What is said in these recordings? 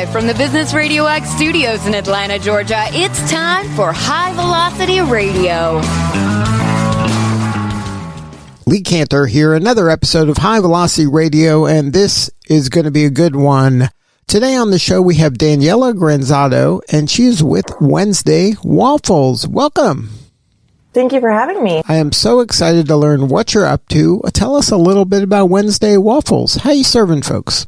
Live from the Business RadioX studios in Atlanta, Georgia, it's time for High Velocity Radio. Lee Cantor here, another episode of High Velocity Radio, and this is going to be a good one. Today on the show, we have Daniella Granzotto, and she's with Wednesday Waffles. Welcome. Thank you for having me. I am so excited to learn what you're up to. Tell us a little bit about Wednesday Waffles. How you serving folks?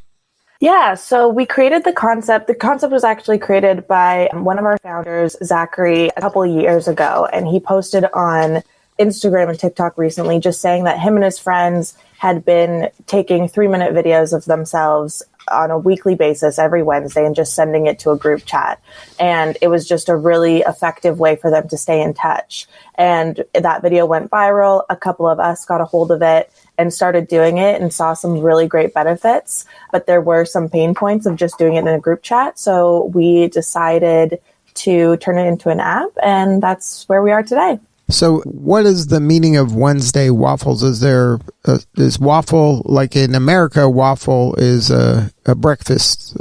Yeah, so we created the concept. The concept was actually created by one of our founders, Zachary, a couple of years ago, and he posted on Instagram and TikTok recently just saying that him and his friends had been taking 3-minute videos of themselves on a weekly basis every Wednesday and just sending it to a group chat. And it was just a really effective way for them to stay in touch. And that video went viral. A couple of us got a hold of it and started doing it and saw some really great benefits. But there were some pain points of just doing it in a group chat. So we decided to turn it into an app, and that's where we are today. So what is the meaning of Wednesday Waffles? Is waffle, like in America, waffle is a breakfast?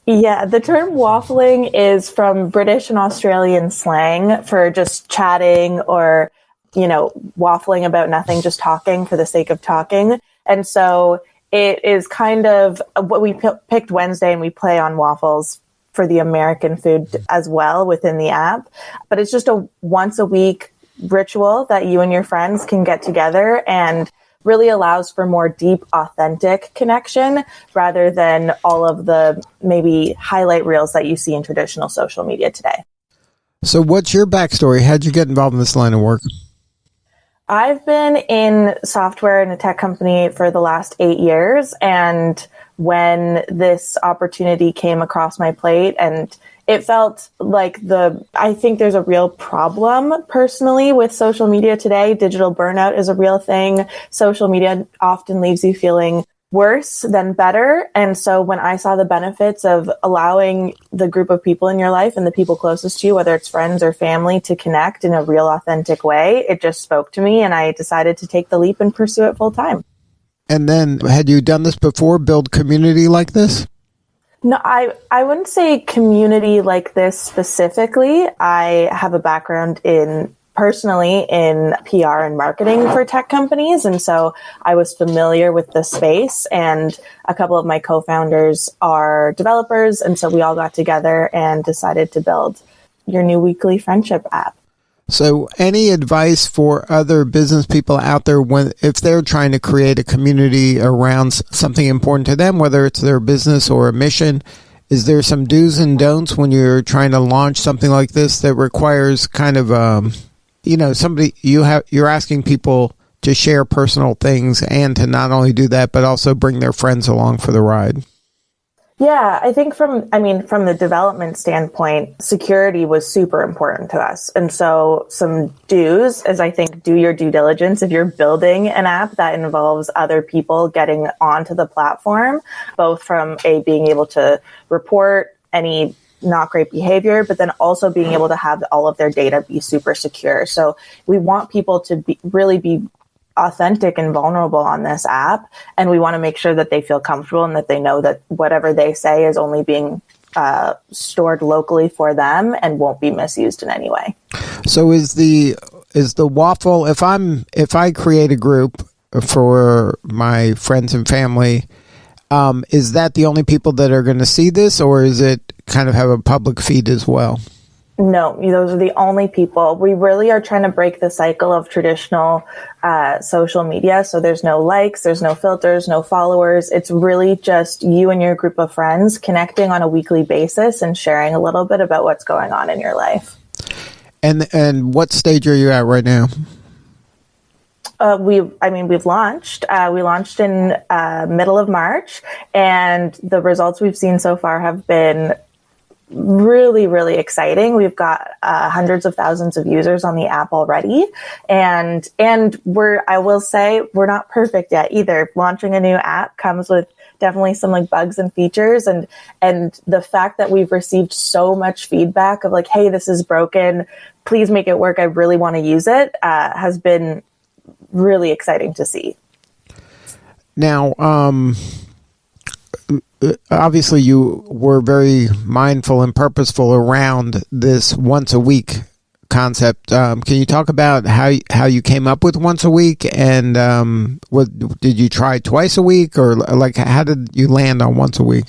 Yeah, the term waffling is from British and Australian slang for just chatting or, waffling about nothing, just talking for the sake of talking. And so it is kind of what we picked Wednesday, and we play on waffles for the American food as well within the app. But it's just a once a week ritual that you and your friends can get together, and really allows for more deep, authentic connection rather than all of the maybe highlight reels that you see in traditional social media today. So what's your backstory? How'd you get involved in this line of work? I've been in software in a tech company for the last 8 years, and when this opportunity came across my plate, and it felt like I think there's a real problem personally with social media today. Digital burnout is a real thing. Social media often leaves you feeling worse than better. And so when I saw the benefits of allowing the group of people in your life and the people closest to you, whether it's friends or family, to connect in a real authentic way, it just spoke to me, and I decided to take the leap and pursue it full time. And then, had you done this before, build community like this? No, I wouldn't say community like this specifically. I have a background personally in PR and marketing for tech companies. And so I was familiar with the space, and a couple of my co-founders are developers. And so we all got together and decided to build your new weekly friendship app. So any advice for other business people out there if they're trying to create a community around something important to them, whether it's their business or a mission? Is there some do's and don'ts when you're trying to launch something like this that requires kind of, you're asking people to share personal things and to not only do that, but also bring their friends along for the ride? Yeah, I think from the development standpoint, security was super important to us. And so some do's is, I think, do your due diligence. If you're building an app that involves other people getting onto the platform, both from being able to report any not great behavior, but then also being able to have all of their data be super secure. So we want people to really be authentic and vulnerable on this app, and we want to make sure that they feel comfortable and that they know that whatever they say is only being stored locally for them and won't be misused in any way. So is the waffle, if I create a group for my friends and family, is that the only people that are going to see this, or is it kind of have a public feed as well? No, those are the only people. We really are trying to break the cycle of traditional social media. So there's no likes, there's no filters, no followers. It's really just you and your group of friends connecting on a weekly basis and sharing a little bit about what's going on in your life. And what stage are you at right now? We've launched. We launched in middle of March, and the results we've seen so far have been really, really exciting. We've got hundreds of thousands of users on the app already. And I will say, we're not perfect yet either. Launching a new app comes with definitely some bugs and features. And the fact that we've received so much feedback of hey, this is broken, please make it work, I really want to use it, has been really exciting to see. Now, obviously you were very mindful and purposeful around this once a week concept. Can you talk about how you came up with once a week, and what did you try twice a week, or like how did you land on once a week?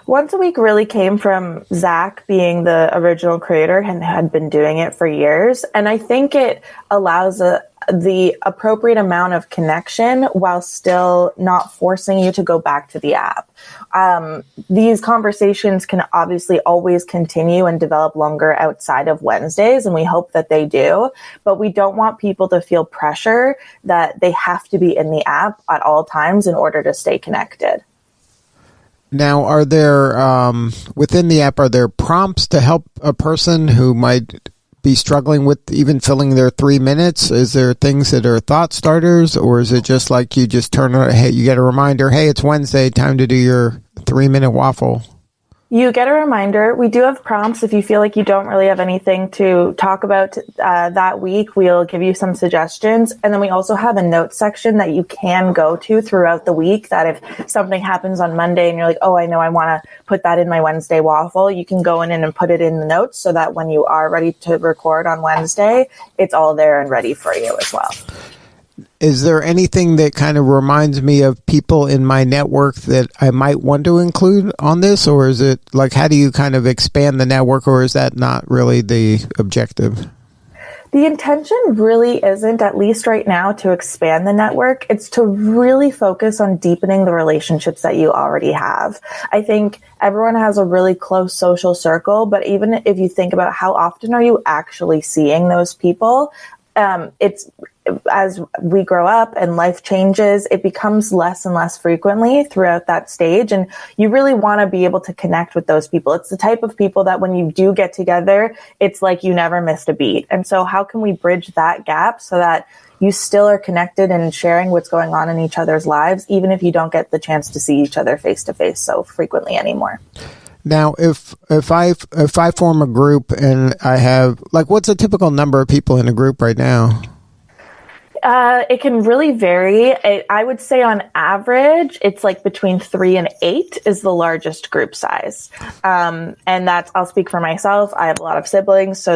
Once a week really came from Zach being the original creator and had been doing it for years. And I think it allows the appropriate amount of connection while still not forcing you to go back to the app. These conversations can obviously always continue and develop longer outside of Wednesdays, and we hope that they do. But we don't want people to feel pressure that they have to be in the app at all times in order to stay connected. Now, are there, within the app, are there prompts to help a person who might be struggling with even filling their 3 minutes? Is there things that are thought starters, or is it just like you just turn on, hey, you get a reminder, hey, it's Wednesday, time to do your 3-minute waffle? You get a reminder. We do have prompts. If you feel like you don't really have anything to talk about that week, we'll give you some suggestions. And then we also have a notes section that you can go to throughout the week, that if something happens on Monday and you're like, oh, I know I want to put that in my Wednesday waffle, you can go in and put it in the notes so that when you are ready to record on Wednesday, it's all there and ready for you as well. Is there anything that kind of reminds me of people in my network that I might want to include on this? Or is it like, how do you kind of expand the network, or is that not really the objective? The intention really isn't, at least right now, to expand the network. It's to really focus on deepening the relationships that you already have. I think everyone has a really close social circle, but even if you think about how often are you actually seeing those people, it's as we grow up and life changes, it becomes less and less frequently throughout that stage. And you really want to be able to connect with those people. It's the type of people that when you do get together, it's like you never missed a beat. And so how can we bridge that gap so that you still are connected and sharing what's going on in each other's lives, even if you don't get the chance to see each other face to face so frequently anymore? Now, if I form a group and I have, like, what's a typical number of people in a group right now? It can really vary. I would say on average, it's like between 3 and 8 is the largest group size. And that's, I'll speak for myself. I have a lot of siblings. So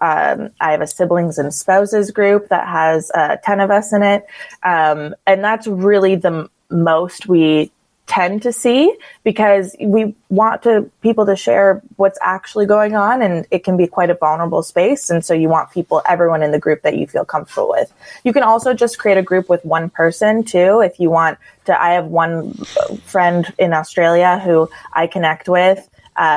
I have a siblings and spouses group that has 10 of us in it. And that's really the most we tend to see, because we want people to share what's actually going on, and it can be quite a vulnerable space. And so you want everyone in the group that you feel comfortable with. You can also just create a group with one person too, if you want to. I have one friend in Australia who I connect with,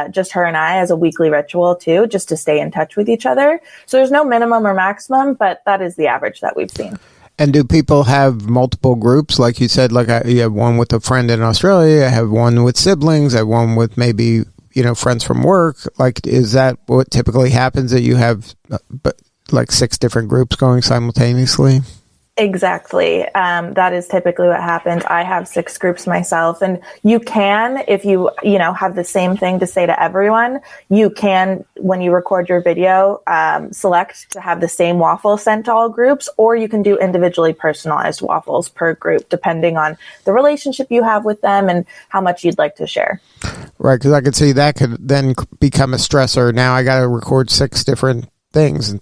just her and I, as a weekly ritual too, just to stay in touch with each other. So there's no minimum or maximum, but that is the average that we've seen. And do people have multiple groups? Like you said, like you have one with a friend in Australia, I have one with siblings, I have one with maybe, friends from work. Like, is that what typically happens, that you have like 6 different groups going simultaneously? Exactly. That is typically what happens. I have 6 groups myself, and you can, if you have the same thing to say to everyone, you can, when you record your video, select to have the same waffle sent to all groups, or you can do individually personalized waffles per group, depending on the relationship you have with them and how much you'd like to share. Right. Because I could see that could then become a stressor. Now I got to record 6 different things.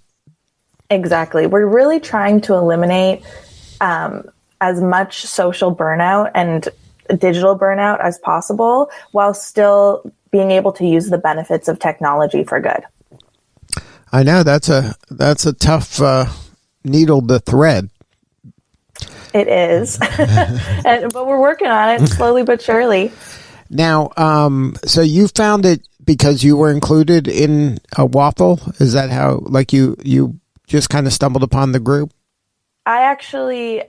Exactly. We're really trying to eliminate as much social burnout and digital burnout as possible, while still being able to use the benefits of technology for good. I know that's a tough needle to thread. It is, but we're working on it slowly but surely. Now, so you found it because you were included in a waffle? Is that how, like, you just kind of stumbled upon the group? I actually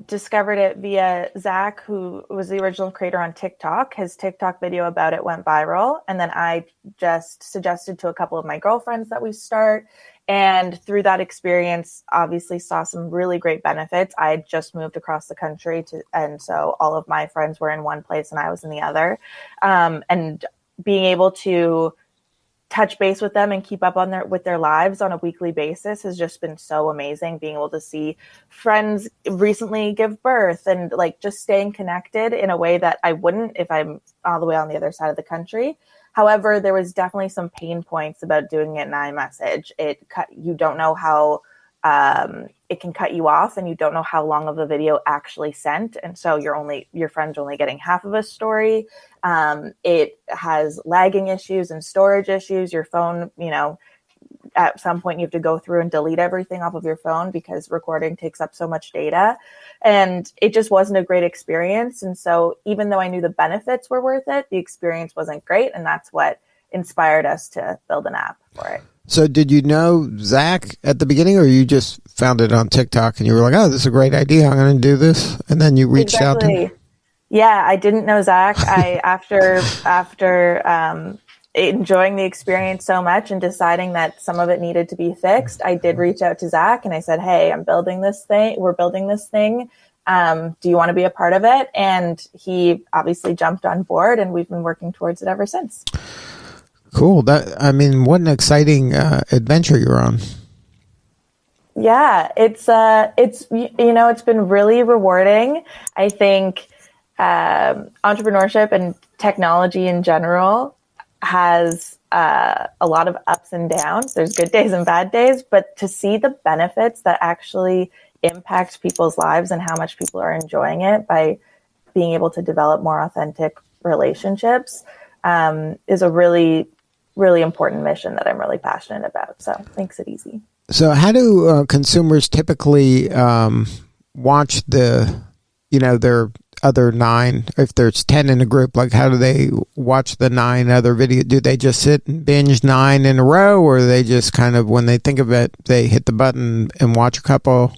discovered it via Zach, who was the original creator on TikTok. His TikTok video about it went viral. And then I just suggested to a couple of my girlfriends that we start. And through that experience, obviously saw some really great benefits. I had just moved across the country, and so all of my friends were in one place and I was in the other. And being able to touch base with them and keep up on with their lives on a weekly basis has just been so amazing. Being able to see friends recently give birth and like just staying connected in a way that I wouldn't if I'm all the way on the other side of the country. However, there was definitely some pain points about doing it in iMessage. You don't know how it can cut you off, and you don't know how long of the video actually sent. And so your friend's only getting half of a story. It has lagging issues and storage issues. Your phone, at some point you have to go through and delete everything off of your phone because recording takes up so much data. And it just wasn't a great experience. And so even though I knew the benefits were worth it, the experience wasn't great. And that's what inspired us to build an app for it. So did you know Zach at the beginning, or you just found it on TikTok and you were like, oh, this is a great idea, I'm going to do this? And then you reached out to him? Yeah, I didn't know Zach. After enjoying the experience so much and deciding that some of it needed to be fixed, I did reach out to Zach and I said, hey, we're building this thing. Do you want to be a part of it? And he obviously jumped on board, and we've been working towards it ever since. Cool. What an exciting adventure you're on. Yeah, it's been really rewarding. I think entrepreneurship and technology in general has a lot of ups and downs. There's good days and bad days, but to see the benefits that actually impact people's lives and how much people are enjoying it by being able to develop more authentic relationships is a really, really important mission that I'm really passionate about. So it makes it easy. So how do consumers typically watch their other 9, if there's 10 in a group, like how do they watch the 9 other videos? Do they just sit and binge 9 in a row, or they just kind of, when they think of it, they hit the button and watch a couple?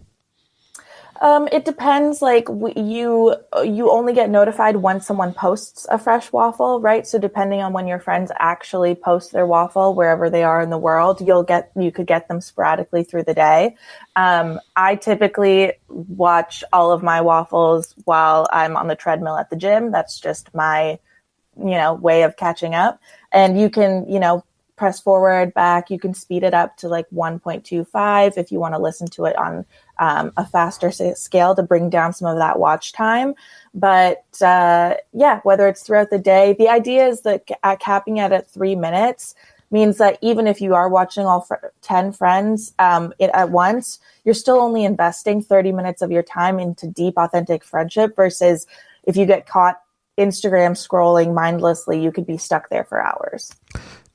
It depends. Like you only get notified once someone posts a fresh waffle, right? So depending on when your friends actually post their waffle, wherever they are in the world, you could get them sporadically through the day. I typically watch all of my waffles while I'm on the treadmill at the gym. That's just my, way of catching up. And you can, press forward, back. You can speed it up to like 1.25 if you want to listen to it on a faster scale to bring down some of that watch time. But whether it's throughout the day, the idea is that capping it at 3 minutes means that even if you are watching all 10 friends at once, you're still only investing 30 minutes of your time into deep, authentic friendship versus if you get caught Instagram scrolling mindlessly, you could be stuck there for hours.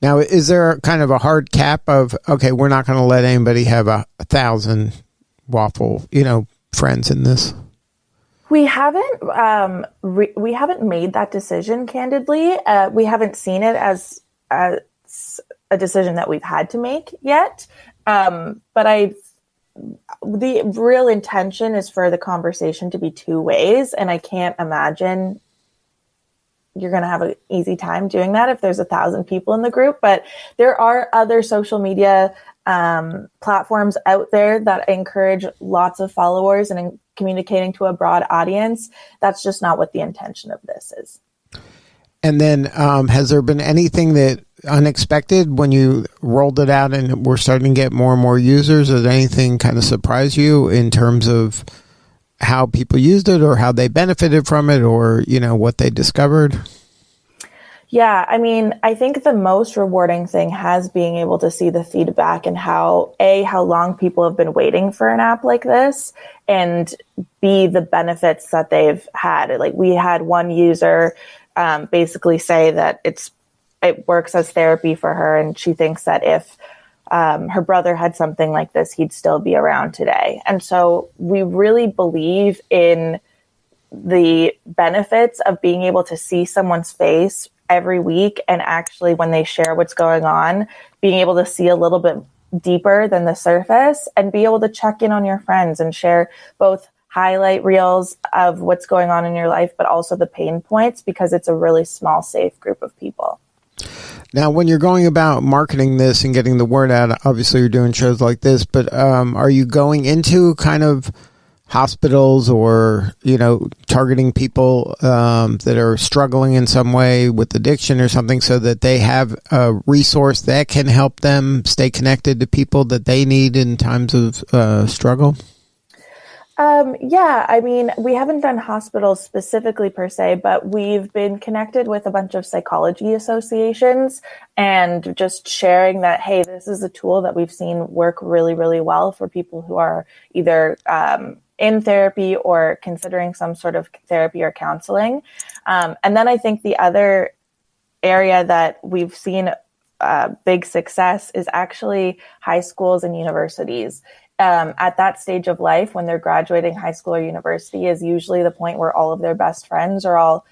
Now, is there kind of a hard cap of, okay, we're not going to let anybody have 1,000 waffle, friends in this? We haven't made that decision, candidly. We haven't seen it as a decision that we've had to make yet. But the real intention is for the conversation to be 2 ways. And I can't imagine you're going to have an easy time doing that if there's 1,000 people in the group. But there are other social media platforms out there that encourage lots of followers and communicating to a broad audience. That's just not what the intention of this is. And then has there been anything that unexpected when you rolled it out and we're starting to get more and more users? Did anything kind of surprise you in terms of how people used it or how they benefited from it, or, what they discovered? Yeah, I think the most rewarding thing has being able to see the feedback and how long people have been waiting for an app like this, and B, the benefits that they've had. Like we had one user basically say that it works as therapy for her, and she thinks that if her brother had something like this, he'd still be around today. And so we really believe in the benefits of being able to see someone's face every week, and actually when they share what's going on, being able to see a little bit deeper than the surface and be able to check in on your friends and share both highlight reels of what's going on in your life, but also the pain points, because it's a really small, safe group of people. Now, when you're going about marketing this and getting the word out, obviously you're doing shows like this, but are you going into kind of hospitals or, targeting people that are struggling in some way with addiction or something, so that they have a resource that can help them stay connected to people that they need in times of struggle? Yeah, I mean, we haven't done hospitals specifically per se, but we've been connected with a bunch of psychology associations and just sharing that, hey, this is a tool that we've seen work really, really well for people who are either in therapy or considering some sort of therapy or counseling. And then I think the other area that we've seen big success is actually high schools and universities. At that stage of life, when they're graduating high school or university, is usually the point where all of their best friends are all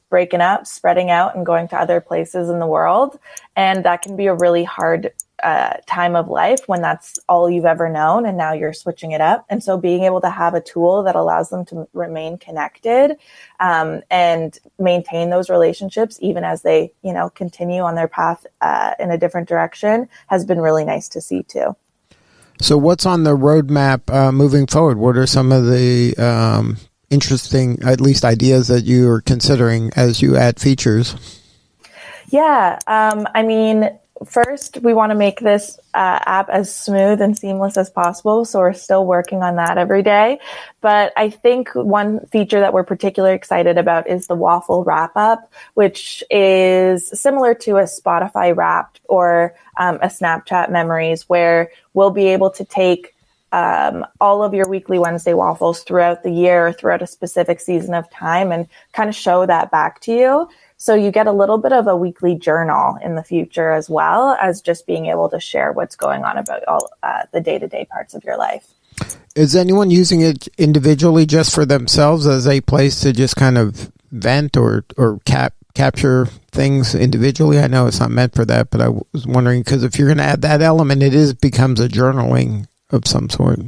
breaking up, spreading out, and going to other places in the world. And that can be a really hard time of life when that's all you've ever known, and now you're switching it up. And so being able to have a tool that allows them to remain connected and maintain those relationships, even as they, continue on their path in a different direction, has been really nice to see too. So what's on the roadmap moving forward? What are some of the interesting, at least ideas that you are considering as you add features? Yeah, I mean, first, we want to make this app as smooth and seamless as possible. So we're still working on that every day. But I think one feature that we're particularly excited about is the Waffle Wrap-Up, which is similar to a Spotify Wrapped or a Snapchat Memories, where we'll be able to take all of your weekly Wednesday waffles throughout the year, or throughout a specific season of time, and kind of show that back to you. So you get a little bit of a weekly journal in the future, as well as just being able to share what's going on about all the day-to-day parts of your life. Is anyone using it individually just for themselves as a place to just kind of vent or capture things individually? I know it's not meant for that, but I was wondering, because if you're going to add that element, becomes a journaling of some sort.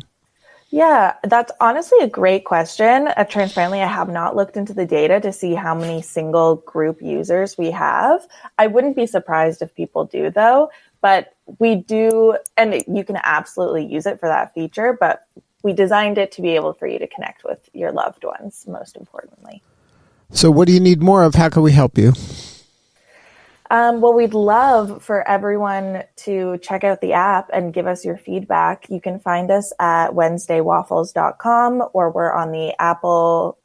Yeah, that's honestly a great question. Transparently, I have not looked into the data to see how many single group users we have. I wouldn't be surprised if people do, though, but we do, and you can absolutely use it for that feature, but we designed it to be able for you to connect with your loved ones, most importantly. So what do you need more of? How can we help you? Well, we'd love for everyone to check out the app and give us your feedback. You can find us at WednesdayWaffles.com, or we're on the Apple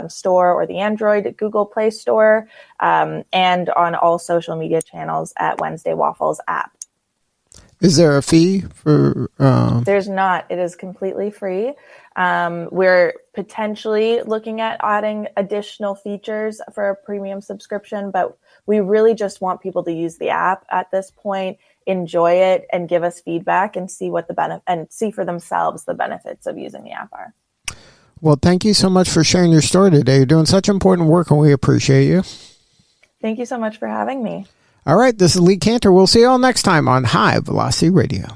Store or the Android Google Play Store, and on all social media channels at Wednesday Waffles app. Is there a fee for? There's not. It is completely free. We're potentially looking at adding additional features for a premium subscription, but we really just want people to use the app at this point, enjoy it, and give us feedback and see what the benefit and see for themselves the benefits of using the app are. Well, thank you so much for sharing your story today. You're doing such important work, and we appreciate you. Thank you so much for having me. All right, this is Lee Cantor. We'll see you all next time on High Velocity Radio.